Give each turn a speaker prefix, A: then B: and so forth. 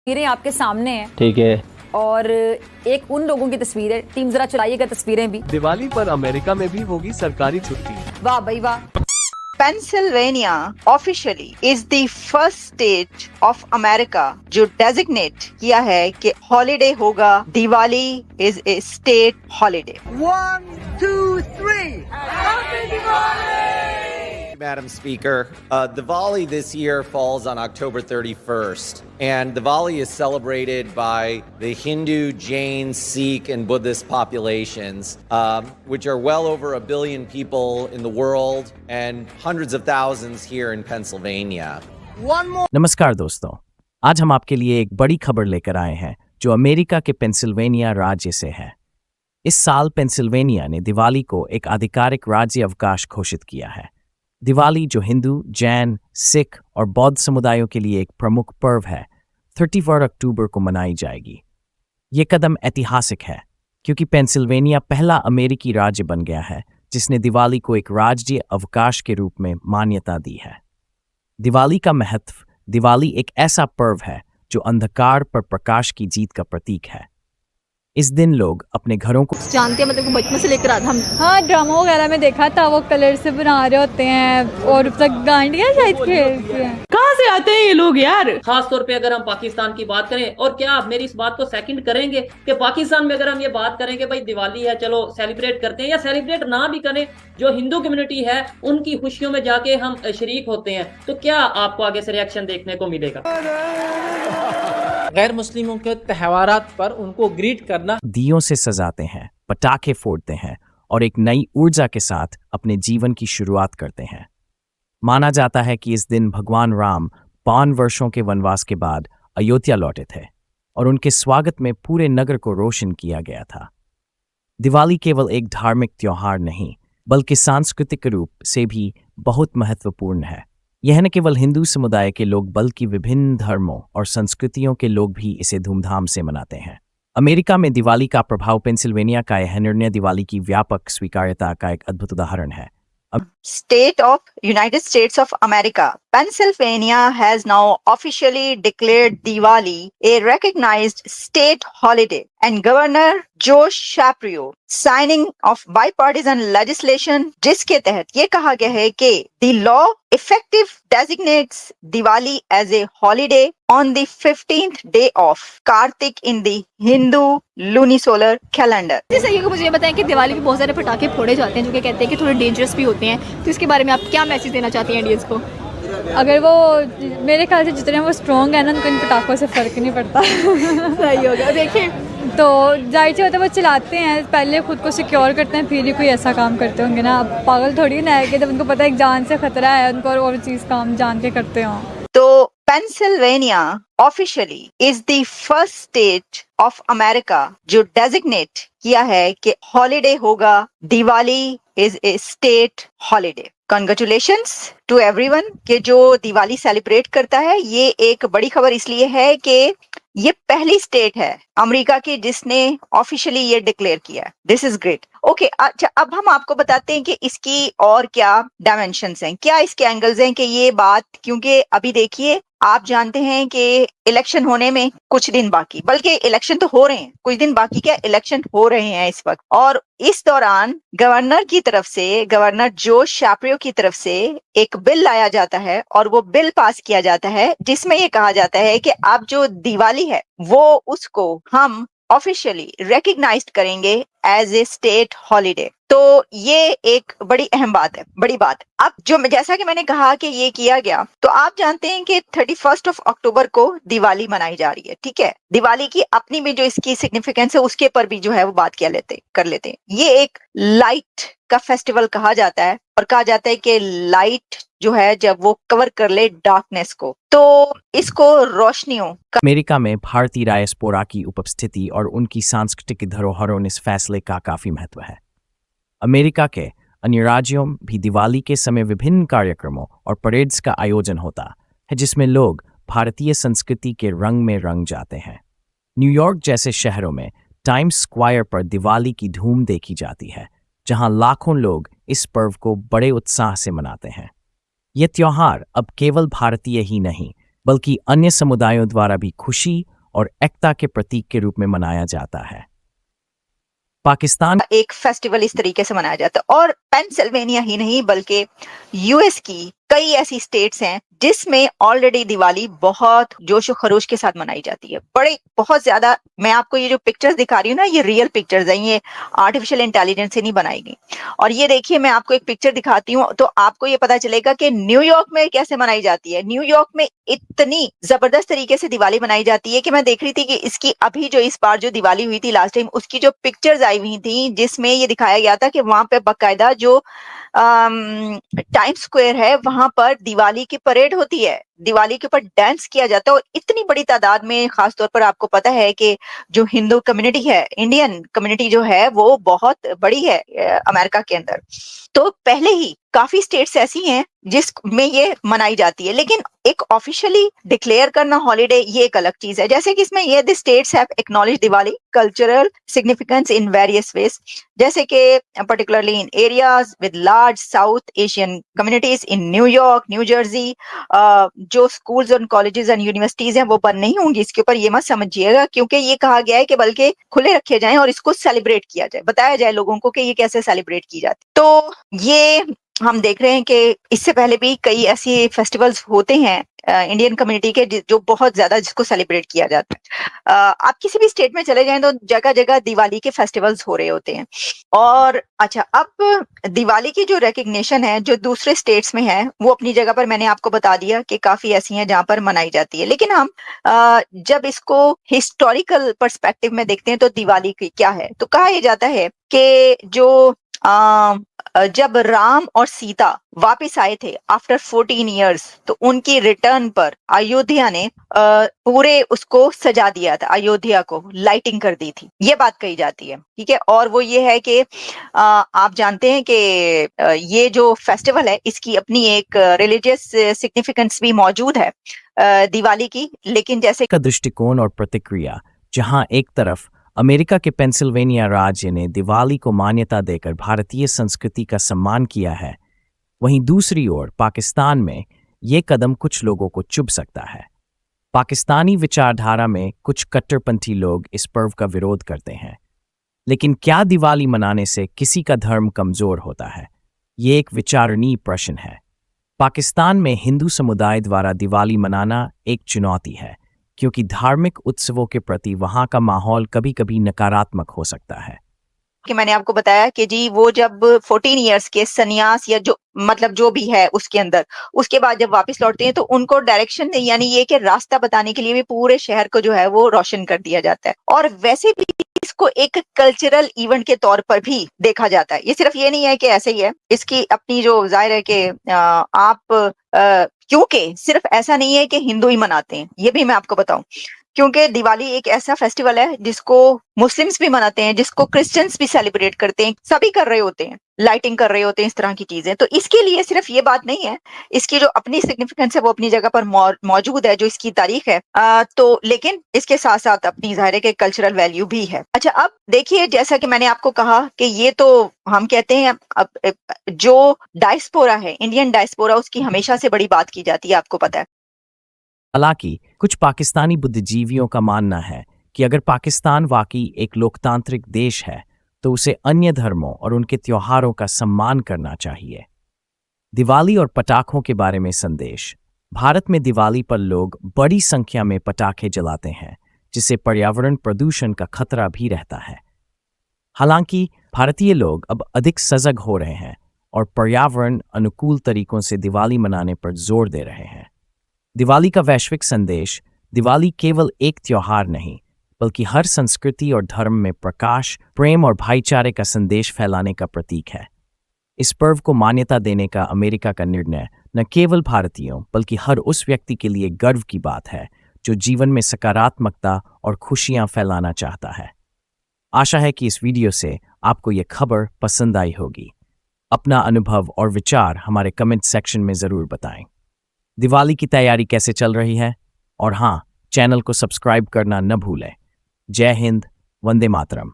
A: तस्वीरें आपके सामने हैं,
B: ठीक है।
A: और एक उन लोगों की तस्वीर है। टीम जरा चलाइएगा तस्वीरें भी।
C: दिवाली पर अमेरिका में भी होगी सरकारी छुट्टी।
A: वाह भाई वाह।
D: Pennsylvania officially is the first state of America जो डेजिग्नेट किया है कि हॉलिडे होगा। Diwali is a state holiday.
E: 1, 2, 3.
F: Madam Speaker, Diwali this year falls on October 31st, and Diwali is celebrated by the Hindu, Jain, Sikh, and Buddhist populations, which are well over 1 billion people in the world and hundreds of thousands here in Pennsylvania.
E: One more.
G: नमस्कार दोस्तों, आज हम आपके लिए एक बड़ी खबर लेकर आए हैं जो अमेरिका के पेंसिल्वेनिया राज्य से है। इस साल पेंसिल्वेनिया ने दिवाली को एक आधिकारिक राज्य अवकाश घोषित किया है। दिवाली जो हिंदू, जैन, सिख और बौद्ध समुदायों के लिए एक प्रमुख पर्व है, 31 अक्टूबर को मनाई जाएगी। ये कदम ऐतिहासिक है क्योंकि पेंसिल्वेनिया पहला अमेरिकी राज्य बन गया है जिसने दिवाली को एक राज्य अवकाश के रूप में मान्यता दी है। दिवाली का महत्व: दिवाली एक ऐसा पर्व है जो अंधकार पर प्रकाश की जीत का प्रतीक है। इस दिन लोग अपने घरों को
H: जानते हैं, मतलब बचपन से लेकर हम
I: हाँ ड्रामा वगैरह में देखा था, वो कलर से बना रहे होते हैं और गांडियाँ शायद खेलते हैं।
J: कहाँ से आते हैं ये लोग यार?
K: खास तौर पे अगर हम पाकिस्तान की बात करें, और क्या आप मेरी इस बात को सेकंड करेंगे कि पाकिस्तान में अगर हम ये बात करेंगे भाई दिवाली है, चलो सेलिब्रेट करते हैं, या सेलिब्रेट ना भी करें, जो हिंदू कम्युनिटी है उनकी खुशियों में जाके हम शरीक होते हैं, तो क्या आपको आगे से रिएक्शन देखने को मिलेगा?
J: गैर मुस्लिमों के त्योहारात पर उनको ग्रीट करना,
G: दियों से सजाते हैं, पटाखे फोड़ते हैं और एक नई ऊर्जा के साथ अपने जीवन की शुरुआत करते हैं। माना जाता है कि इस दिन भगवान राम 5 वर्षों के वनवास के बाद अयोध्या लौटे थे और उनके स्वागत में पूरे नगर को रोशन किया गया था। दिवाली केवल एक धार्मिक त्योहार नहीं बल्कि सांस्कृतिक रूप से भी बहुत महत्वपूर्ण है। यह न केवल हिंदू समुदाय के लोग बल्कि विभिन्न धर्मों और संस्कृतियों के लोग भी इसे धूमधाम से मनाते हैं। अमेरिका में दिवाली का प्रभाव: पेंसिल्वेनिया का यह निर्णय दिवाली की व्यापक स्वीकार्यता का एक अद्भुत उदाहरण है।
D: State of United States of America. Pennsylvania has now officially declared Diwali a recognized state holiday, and Governor Josh Shapiro signing of bipartisan legislation जिसके तहत ये कहा गया है कि the law effective designates Diwali as a holiday on the 15th day of Kartik in the Hindu lunisolar calendar.
H: जैसे ये मुझे बताएं कि दिवाली पे बहुत सारे पटाखे फोड़े जाते हैं जो कि कहते हैं कि थोड़े डेंजरस भी होते हैं, तो इसके बारे में आप क्या मैसेज देना चाहती हैं इंडियंस को?
I: अगर वो मेरे ख्याल से जितने वो स्ट्रॉन्ग है ना, उनको इन पटाखों से फर्क नहीं पड़ता।
H: सही होगा। देखिए
I: तो जाहिर सी होता है वो चलाते हैं, पहले खुद को सिक्योर करते हैं, फिर ही कोई ऐसा काम करते होंगे ना। अब पागल थोड़ी ना है कि जब उनको पता है एक जान से खतरा है उनको और चीज़ काम जान के करते हों।
D: तो Pennsylvania officially is the first state of America जो डेजिग्नेट किया है कि हॉलिडे होगा। Diwali is a state holiday. Congratulations to everyone कि जो दिवाली सेलिब्रेट करता है। ये एक बड़ी खबर इसलिए है कि ये पहली स्टेट है अमेरिका की जिसने ऑफिशियली ये डिक्लेयर किया। This is great. ओके, अच्छा अब हम आपको बताते हैं कि इसकी और क्या डायमेंशंस हैं, क्या इसके एंगल्स हैं कि ये बात, क्योंकि अभी देखिए आप जानते हैं कि इलेक्शन होने में कुछ दिन बाकी, बल्कि इलेक्शन तो हो रहे हैं, कुछ दिन बाकी क्या इलेक्शन हो रहे हैं इस वक्त, और इस दौरान गवर्नर की तरफ से, गवर्नर जोश शैप्रियो की तरफ से एक बिल लाया जाता है और वो बिल पास किया जाता है जिसमें ये कहा जाता है कि अब जो दिवाली है वो उसको हम ऑफिशियली रिकग्नाइज्ड करेंगे एज ए स्टेट हॉलिडे। तो ये एक बड़ी अहम बात है, बड़ी बात। अब जो जैसा कि मैंने कहा कि ये किया गया, तो आप जानते हैं कि 31 अक्टूबर को दिवाली मनाई जा रही है, ठीक है। दिवाली की अपनी भी जो इसकी सिग्निफिकेंस है उसके पर भी जो है वो बात कर लेते हैं। ये एक लाइट का फेस्टिवल कहा जाता है और कहा जाता है कि लाइट जो है जब वो कवर कर ले डार्कनेस को, तो इसको रोशनियों का।
G: अमेरिका में भारतीय डायस्पोरा की उपस्थिति और उनकी सांस्कृतिक धरोहरों इस फैसले का काफी महत्व है। अमेरिका के अन्य राज्यों भी दिवाली के समय विभिन्न कार्यक्रमों और परेड्स का आयोजन होता है जिसमें लोग भारतीय संस्कृति के रंग में रंग जाते हैं। न्यूयॉर्क जैसे शहरों में टाइम्स स्क्वायर पर दिवाली की धूम देखी जाती है, जहां लाखों लोग इस पर्व को बड़े उत्साह से मनाते हैं। यह त्योहार अब केवल भारतीय ही नहीं बल्कि अन्य समुदायों द्वारा भी खुशी और एकता के प्रतीक के रूप में मनाया जाता है। पाकिस्तान
D: एक फेस्टिवल इस तरीके से मनाया जाता है। और पेंसिल्वेनिया ही नहीं बल्कि यूएस की कई ऐसी स्टेट्स हैं जिसमें ऑलरेडी दिवाली बहुत जोश और खरोश के साथ मनाई जाती है। बहुत ज्यादा, मैं आपको ये जो पिक्चर्स दिखा रही हूँ ना, ये रियल पिक्चर्स हैं, ये आर्टिफिशियल इंटेलिजेंस से नहीं बनाई गई। और ये देखिए, मैं आपको एक पिक्चर दिखाती हूँ तो आपको ये पता चलेगा कि न्यूयॉर्क में कैसे मनाई जाती है। न्यूयॉर्क में इतनी जबरदस्त तरीके से दिवाली मनाई जाती है कि मैं देख रही थी कि इसकी अभी जो इस बार जो दिवाली हुई थी लास्ट टाइम, उसकी जो पिक्चर्स आई हुई थी जिसमें ये दिखाया गया था कि वहां पे बाकायदा जो टाइम स्क्वायर है वहां पर दिवाली की परेड होती है, दिवाली के ऊपर डांस किया जाता है। और इतनी बड़ी तादाद में, खासतौर पर आपको पता है कि जो हिंदू कम्युनिटी है, इंडियन कम्युनिटी जो है वो बहुत बड़ी है अमेरिका के अंदर। तो पहले ही काफी स्टेट्स ऐसी हैं जिसमें ये मनाई जाती है, लेकिन एक ऑफिशियली डिक्लेयर करना हॉलीडे ये एक अलग चीज है। जैसे कि इसमें ये the states have acknowledge Diwali cultural significance in various ways, जैसे कि particularly in areas with large south Asian communities in New York, new Jersey. जो स्कूल्स और कॉलेजेस एंड यूनिवर्सिटीज हैं वो बंद नहीं होंगी, इसके ऊपर ये मत समझिएगा, क्योंकि ये कहा गया है कि बल्कि खुले रखे जाएं और इसको सेलिब्रेट किया जाए, बताया जाए लोगों को कि ये कैसे सेलिब्रेट की जाती। तो ये हम देख रहे हैं कि इससे पहले भी कई ऐसे फेस्टिवल्स होते हैं इंडियन कम्युनिटी के जो बहुत ज्यादा जिसको सेलिब्रेट किया जाता है। आप किसी भी स्टेट में चले जाएं तो जगह जगह दिवाली के फेस्टिवल्स हो रहे होते हैं। और अच्छा, अब दिवाली की जो रिकग्निशन है जो दूसरे स्टेट्स में है वो अपनी जगह पर मैंने आपको बता दिया कि काफी ऐसी हैं जहां पर मनाई जाती है। लेकिन हम जब इसको हिस्टोरिकल पर्सपेक्टिव में देखते हैं तो दिवाली की क्या है, तो कहा यह जाता है कि जो जब राम और सीता वापस आए थे आफ्टर 14 इयर्स, तो उनकी रिटर्न पर अयोध्या ने पूरे उसको सजा दिया था, अयोध्या को लाइटिंग कर दी थी, ये बात कही जाती है। ठीक है, और वो ये है कि आप जानते हैं कि ये जो फेस्टिवल है इसकी अपनी एक रिलीजियस सिग्निफिकेंस भी मौजूद है दिवाली की। लेकिन जैसे
G: का दृष्टिकोण और प्रतिक्रिया, जहां एक तरफ अमेरिका के पेंसिल्वेनिया राज्य ने दिवाली को मान्यता देकर भारतीय संस्कृति का सम्मान किया है, वहीं दूसरी ओर पाकिस्तान में ये कदम कुछ लोगों को चुभ सकता है। पाकिस्तानी विचारधारा में कुछ कट्टरपंथी लोग इस पर्व का विरोध करते हैं। लेकिन क्या दिवाली मनाने से किसी का धर्म कमजोर होता है? ये एक विचारणीय प्रश्न है। पाकिस्तान में हिंदू समुदाय द्वारा दिवाली मनाना एक चुनौती है, क्योंकि धार्मिक उत्सवों के प्रति वहां का माहौल कभी-कभी नकारात्मक हो सकता है।
D: कि मैंने आपको बताया कि जी वो जब 14 इयर्स के सन्यास या जो मतलब जो भी है उसके अंदर, उसके बाद जब वापस लौटते हैं तो उनको डायरेक्शन, यानी ये कि रास्ता बताने के लिए भी पूरे शहर को जो है वो रोशन कर दिया जाता है। और वैसे भी इसको एक कल्चरल इवेंट के तौर पर भी देखा जाता है। ये सिर्फ ये नहीं है कि ऐसे ही है, इसकी अपनी जो जाहिर है कि आप क्योंकि सिर्फ ऐसा नहीं है कि हिंदू ही मनाते हैं, ये भी मैं आपको बताऊं, क्योंकि दिवाली एक ऐसा फेस्टिवल है जिसको मुस्लिम्स भी मनाते हैं, जिसको क्रिश्चियंस भी सेलिब्रेट करते हैं, सभी कर रहे होते हैं, लाइटिंग कर रहे होते हैं, इस तरह की चीजें। तो इसके लिए सिर्फ ये बात नहीं है, इसकी जो अपनी सिग्निफिकेंस है वो अपनी जगह पर मौजूद है, जो इसकी तारीख है। तो लेकिन इसके साथ साथ अपनी जाहिर है कि कल्चरल वैल्यू भी है। अच्छा, अब देखिए, जैसा कि मैंने आपको कहा कि ये तो हम कहते हैं अब जो डायस्पोरा है, इंडियन डायस्पोरा, उसकी हमेशा से बड़ी बात की जाती है, आपको पता है।
G: हालांकि कुछ पाकिस्तानी बुद्धिजीवियों का मानना है कि अगर पाकिस्तान वाकई एक लोकतांत्रिक देश है तो उसे अन्य धर्मों और उनके त्योहारों का सम्मान करना चाहिए। दिवाली और पटाखों के बारे में संदेश। भारत में दिवाली पर लोग बड़ी संख्या में पटाखे जलाते हैं, जिससे पर्यावरण प्रदूषण का खतरा भी रहता है। हालांकि भारतीय लोग अब अधिक सजग हो रहे हैं और पर्यावरण अनुकूल तरीकों से दिवाली मनाने पर जोर दे रहे हैं। दिवाली का वैश्विक संदेश। दिवाली केवल एक त्योहार नहीं, बल्कि हर संस्कृति और धर्म में प्रकाश, प्रेम और भाईचारे का संदेश फैलाने का प्रतीक है। इस पर्व को मान्यता देने का अमेरिका का निर्णय न केवल भारतीयों बल्कि हर उस व्यक्ति के लिए गर्व की बात है जो जीवन में सकारात्मकता और खुशियां फैलाना चाहता है। आशा है कि इस वीडियो से आपको ये खबर पसंद आई होगी। अपना अनुभव और विचार हमारे कमेंट सेक्शन में ज़रूर बताएं। दिवाली की तैयारी कैसे चल रही है? और हाँ, चैनल को सब्सक्राइब करना न भूलें। जय हिंद, वंदे मातरम।